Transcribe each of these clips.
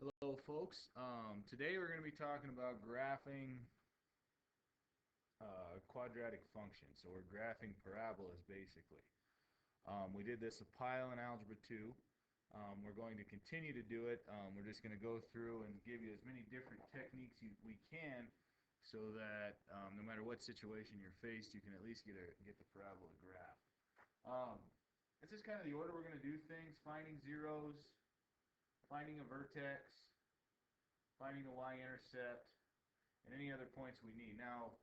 Hello folks, today we're going to be talking about graphing quadratic functions. So we're graphing parabolas basically. We did this a pile in Algebra 2. We're going to continue to do it. We're just going to go through and give you as many different techniques we can so that no matter what situation you're faced, you can at least get the parabola graph. This is kind of the order we're going to do things: finding zeros, finding a vertex, finding the y-intercept, and any other points we need. Now,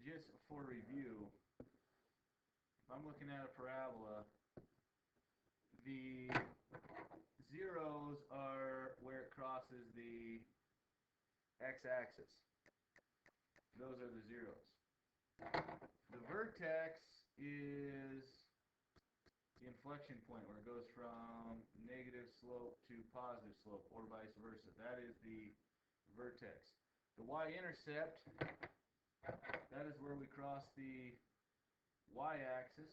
just for review, if I'm looking at a parabola, the zeros are where it crosses the x-axis. Those are the zeros. The vertex is the inflection point where it goes from negative slope to positive slope, or vice versa. That is the vertex. The y-intercept, that is where we cross the y-axis,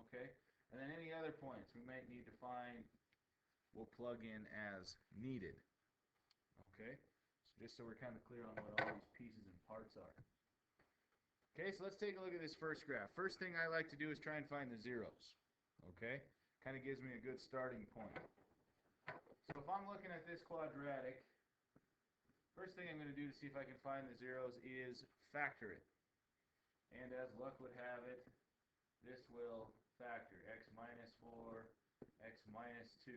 okay? And then any other points we might need to find, we'll plug in as needed, okay? So just so we're kind of clear on what all these pieces and parts are. Okay, so let's take a look at this first graph. First thing I like to do is try and find the zeros, okay? Kind of gives me a good starting point. So if I'm looking at this quadratic, first thing I'm going to do to see if I can find the zeros is factor it. And as luck would have it, this will factor x minus 4, x minus 2.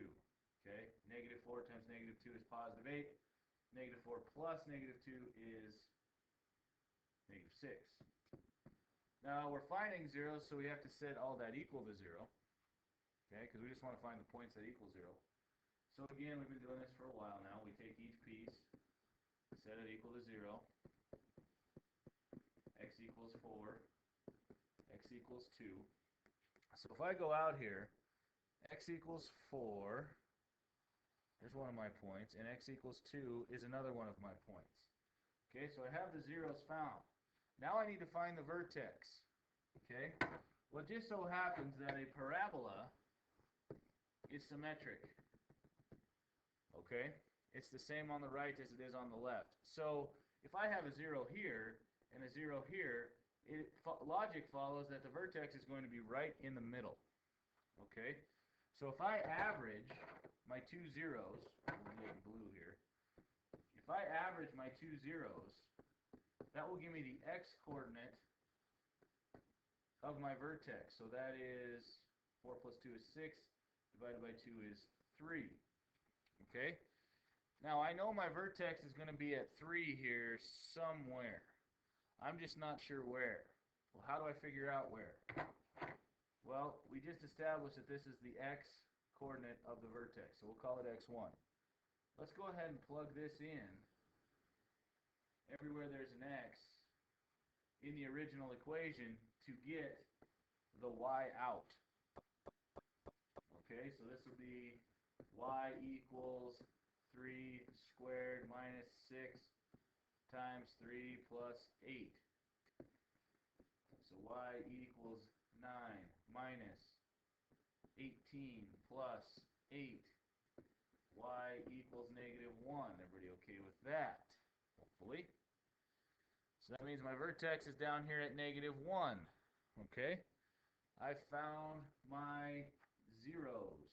Okay, negative 4 times negative 2 is positive 8. Negative 4 plus negative 2 is negative 6. Now we're finding zeros, so we have to set all that equal to 0. Okay, because we just want to find the points that equal 0. So again, we've been doing this for a while now. We take each piece, set it equal to 0. X equals 4. X equals 2. So if I go out here, x equals 4, there's one of my points, and x equals 2 is another one of my points. Okay, so I have the zeros found. Now I need to find the vertex. Okay, well, it just so happens that a parabola is symmetric. Okay, it's the same on the right as it is on the left. So if I have a 0 here and a 0 here, logic follows that the vertex is going to be right in the middle. Okay, so if I average my two zeros, we'll do it in blue here. If I average my two zeros, that will give me the x-coordinate of my vertex. So that is 4 plus 2 is 6, divided by 2 is 3. Okay? Now I know my vertex is going to be at 3 here somewhere. I'm just not sure where. Well, how do I figure out where? Well, we just established that this is the x-coordinate of the vertex, so we'll call it x1. Let's go ahead and plug this in everywhere there's an x in the original equation to get the y out. Okay, so this will be y equals 3 squared minus 6 times 3 plus 8. So y equals 9 minus 18 plus 8. Y equals negative 1. Everybody okay with that? Hopefully. So that means my vertex is down here at negative 1. Okay? I found my zeros.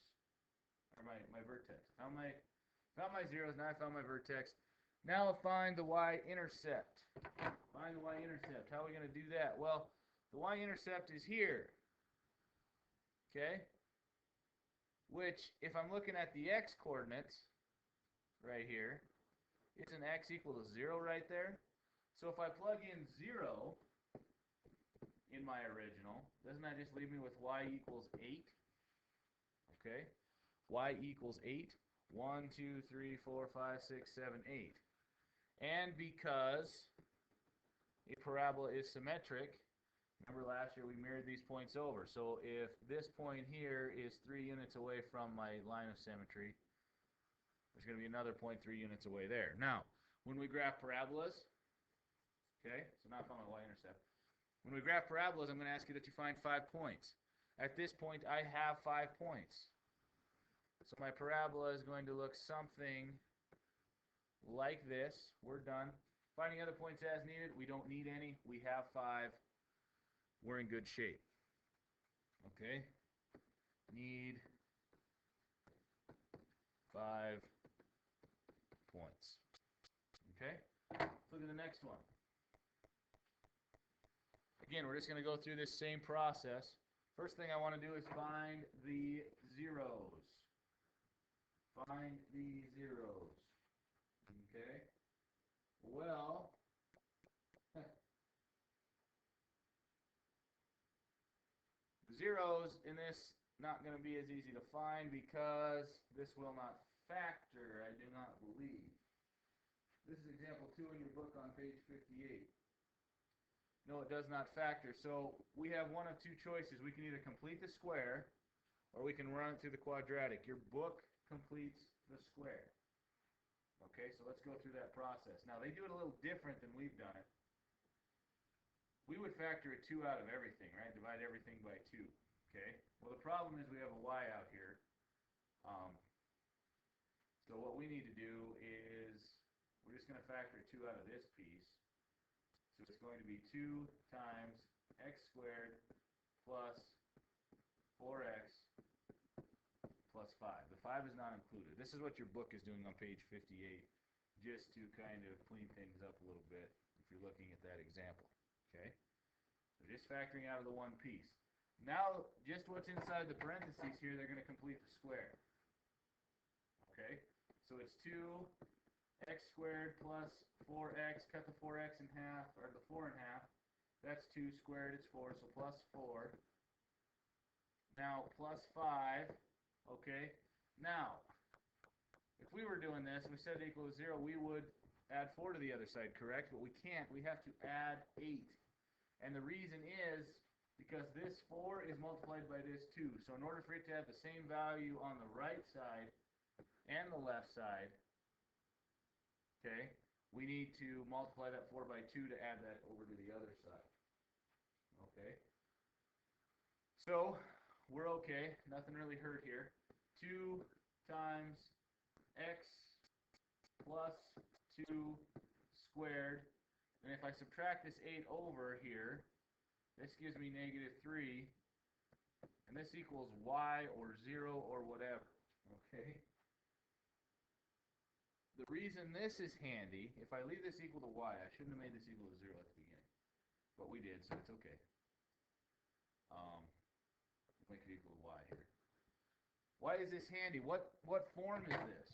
Or my vertex. Found my zeros, now I found my vertex. Now I'll find the y-intercept. Find the y-intercept. How are we going to do that? Well, the y-intercept is here. Okay? Which, if I'm looking at the x-coordinates right here, isn't x equal to 0 right there? So if I plug in 0 in my original, doesn't that just leave me with y equals 8? Okay? Y equals 8. 1, 2, 3, 4, 5, 6, 7, 8. And because a parabola is symmetric, remember last year we mirrored these points over. So if this point here is 3 units away from my line of symmetry, there's going to be another point 3 units away there. Now, when we graph parabolas, okay, so now I found my y-intercept. When we graph parabolas, I'm going to ask you that you find 5 points. At this point, I have 5 points. So my parabola is going to look something like this. We're done. Finding other points as needed. We don't need any. We have 5. We're in good shape. Okay? Need 5 points. Okay? Let's look at the next one. Again, we're just going to go through this same process. First thing I want to do is find the zeros. Find the zeros. Okay? Well, zeros in this not going to be as easy to find because this will not factor, I do not believe. This is example 2 in your book on page 58. No, it does not factor. So we have one of 2 choices. We can either complete the square or we can run it through the quadratic. Your book completes the square. Okay, so let's go through that process. Now, they do it a little different than we've done it. We would factor a 2 out of everything, right? Divide everything by 2. Okay? Well, the problem is we have a y out here. So what we need to do is we're just going to factor 2 out of this piece. So it's going to be 2 times x squared plus 4x plus 5. The 5 is not included. This is what your book is doing on page 58, just to kind of clean things up a little bit if you're looking at that example. Okay? So just factoring out of the one piece. Now, just what's inside the parentheses here, they're going to complete the square. Okay? So it's 2x squared plus 4x, cut the 4x in half, or the 4 in half. That's 2 squared, it's 4, so plus 4. Now, plus 5. Okay? Now, if we were doing this, and we set it equal to 0, we would add 4 to the other side, correct? But we can't. We have to add 8. And the reason is because this 4 is multiplied by this 2. So in order for it to have the same value on the right side and the left side, okay, we need to multiply that 4 by 2 to add that over to the other side. Okay? So, we're okay. Nothing really hurt here. 2 times x plus 2 squared. And if I subtract this 8 over here, this gives me negative 3. And this equals y or 0 or whatever. Okay? The reason this is handy, if I leave this equal to y, I shouldn't have made this equal to 0 at the beginning. But we did, so it's okay. Make it equal to y here. Why is this handy? What form is this?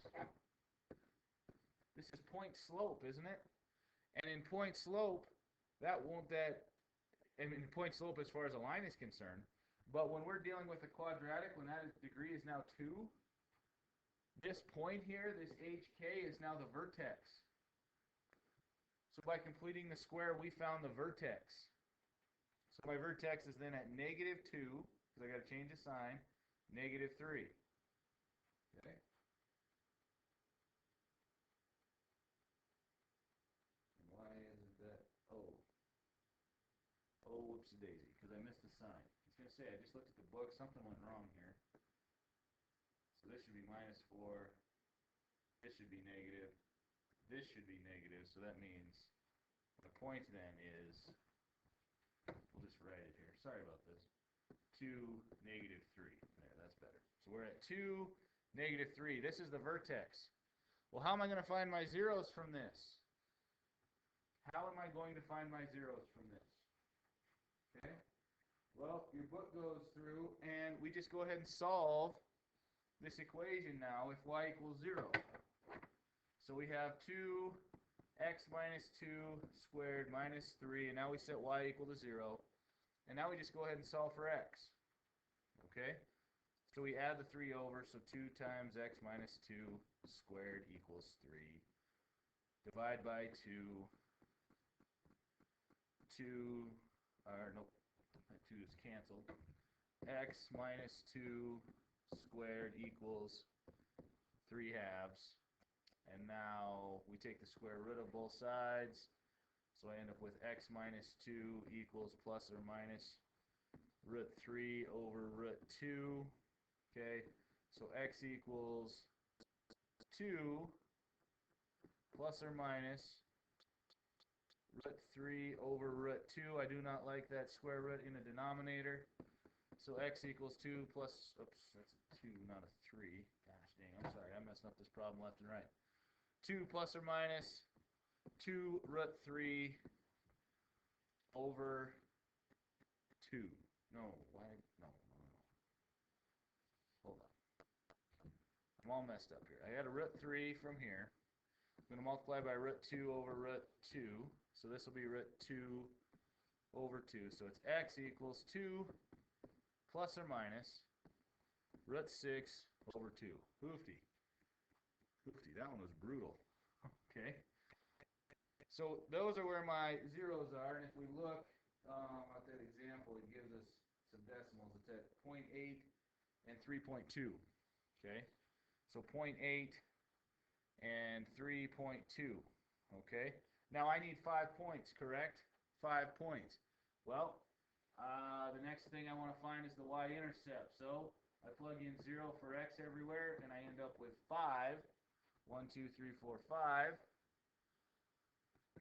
This is point slope, isn't it? And in point slope, point slope as far as a line is concerned, but when we're dealing with a quadratic, when that degree is now 2, this point here, this HK, is now the vertex. So by completing the square, we found the vertex. So my vertex is then at negative 2, because I got to change the sign, negative 3. Okay? And why isn't that? Oh, whoopsie daisy, because I missed the sign. I was going to say, I just looked at the book, something went wrong here. So this should be minus 4. This should be negative. This should be negative, so that means the point then is, we'll just write it here. Sorry about this. 2, negative 3. There, that's better. So we're at 2, negative 3. This is the vertex. Well, how am I going to find my zeros from this? How am I going to find my zeros from this? Okay? Well, your book goes through, and we just go ahead and solve this equation now if y equals 0. So we have 2x minus 2 squared minus 3, and now we set y equal to 0. And now we just go ahead and solve for x. Okay? So we add the 3 over, so 2 times x minus 2 squared equals 3. Divide by 2. 2 is canceled. X minus 2 squared equals 3 halves. And now we take the square root of both sides. So I end up with x minus 2 equals plus or minus root 3 over root 2. Okay, so x equals 2 plus or minus root 3 over root 2. I do not like that square root in the denominator. So x equals 2 plus, oops, that's a 2, not a 3. Gosh dang, I'm sorry, I'm messing up this problem left and right. 2 plus or minus 2 root 3 over 2. No, why? No. Hold on. I'm all messed up here. I got a root 3 from here. I'm going to multiply by root 2 over root 2. So this will be root 2 over 2. So it's x equals 2 plus or minus root 6 over 2. Hoofty. Hoofty. That one was brutal. Okay. So those are where my zeros are. And if we look at that example, it gives us some decimals. It's at 0.8 and 3.2. Okay. So 0.8 and 3.2. Okay. Now I need 5 points, correct? 5 points. Well, the next thing I want to find is the y-intercept. So I plug in 0 for x everywhere, and I end up with 5. 1, 2, 3, 4, 5.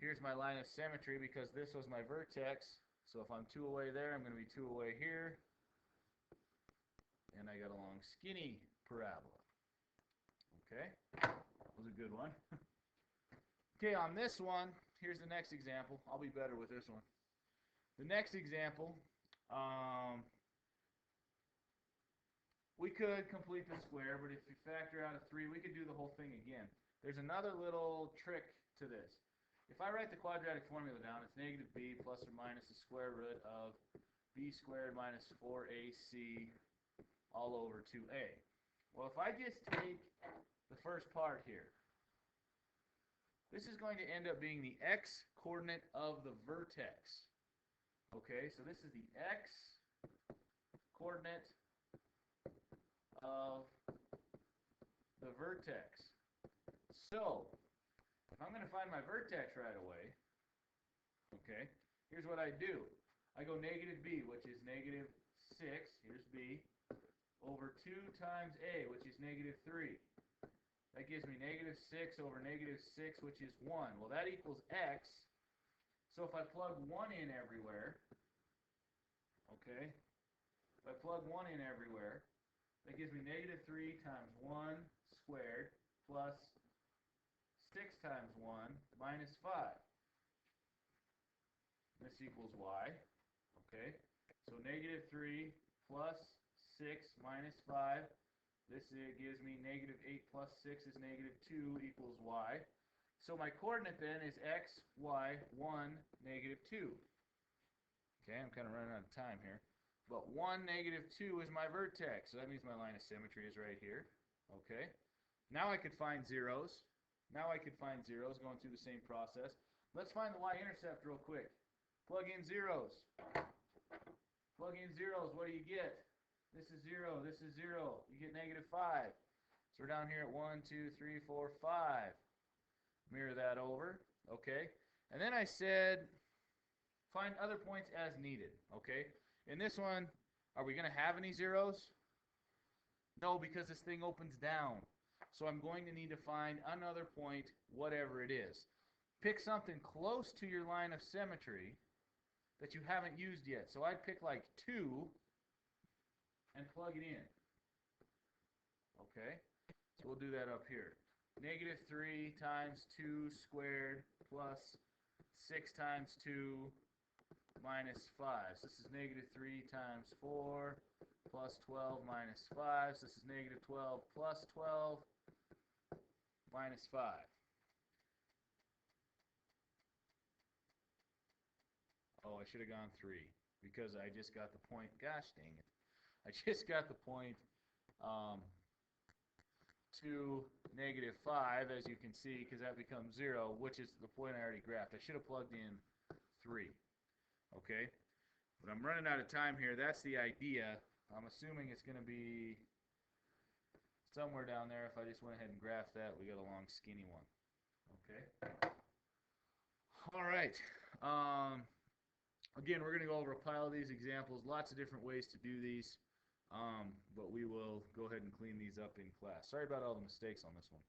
Here's my line of symmetry because this was my vertex. So if I'm 2 away there, I'm going to be 2 away here. And I got a long skinny parabola. Okay, that was a good one. Okay, on this one, here's the next example. I'll be better with this one. The next example, we could complete the square, but if you factor out a 3, we could do the whole thing again. There's another little trick to this. If I write the quadratic formula down, it's negative b plus or minus the square root of b squared minus 4ac all over 2a. Well, if I just take the first part here, this is going to end up being the x coordinate of the vertex. Okay, so this is the x coordinate of the vertex. So, if I'm going to find my vertex right away, okay, here's what I do. I go negative b, which is negative 6, here's b, over 2 times a, which is negative 3. That gives me negative 6 over negative 6, which is 1. Well, that equals x. So if I plug 1 in everywhere, okay, if I plug 1 in everywhere, that gives me negative 3 times 1 squared plus 6 times 1 minus 5. This equals y. Okay, so negative 3 plus 6 minus 5. This gives me negative 8 plus 6 is negative 2 equals y. So my coordinate then is x, y, 1, negative 2. Okay, I'm kind of running out of time here. But 1, negative 2 is my vertex. So that means my line of symmetry is right here. Okay. Now I could find zeros. Now I could find zeros going through the same process. Let's find the y-intercept real quick. Plug in zeros. Plug in zeros. What do you get? This is 0. This is 0. You get negative 5. So we're down here at 1, 2, 3, 4, 5. Mirror that over. Okay. And then I said find other points as needed. Okay. In this one, are we going to have any zeros? No, because this thing opens down. So I'm going to need to find another point, whatever it is. Pick something close to your line of symmetry that you haven't used yet. So I'd pick like 2 and plug it in. Okay, so we'll do that up here. Negative 3 times 2 squared plus 6 times 2 minus 5. So this is negative 3 times 4 plus 12 minus 5. So this is negative 12 plus 12 minus 5. Oh, I should have gone 3 because I just got the point. Gosh dang it. I just got the point to negative 5, as you can see, because that becomes 0, which is the point I already graphed. I should have plugged in 3. Okay? But I'm running out of time here. That's the idea. I'm assuming it's going to be somewhere down there. If I just went ahead and graphed that, we got a long skinny one. Okay? All right. Again, we're going to go over a pile of these examples. Lots of different ways to do these. But we will go ahead and clean these up in class. Sorry about all the mistakes on this one.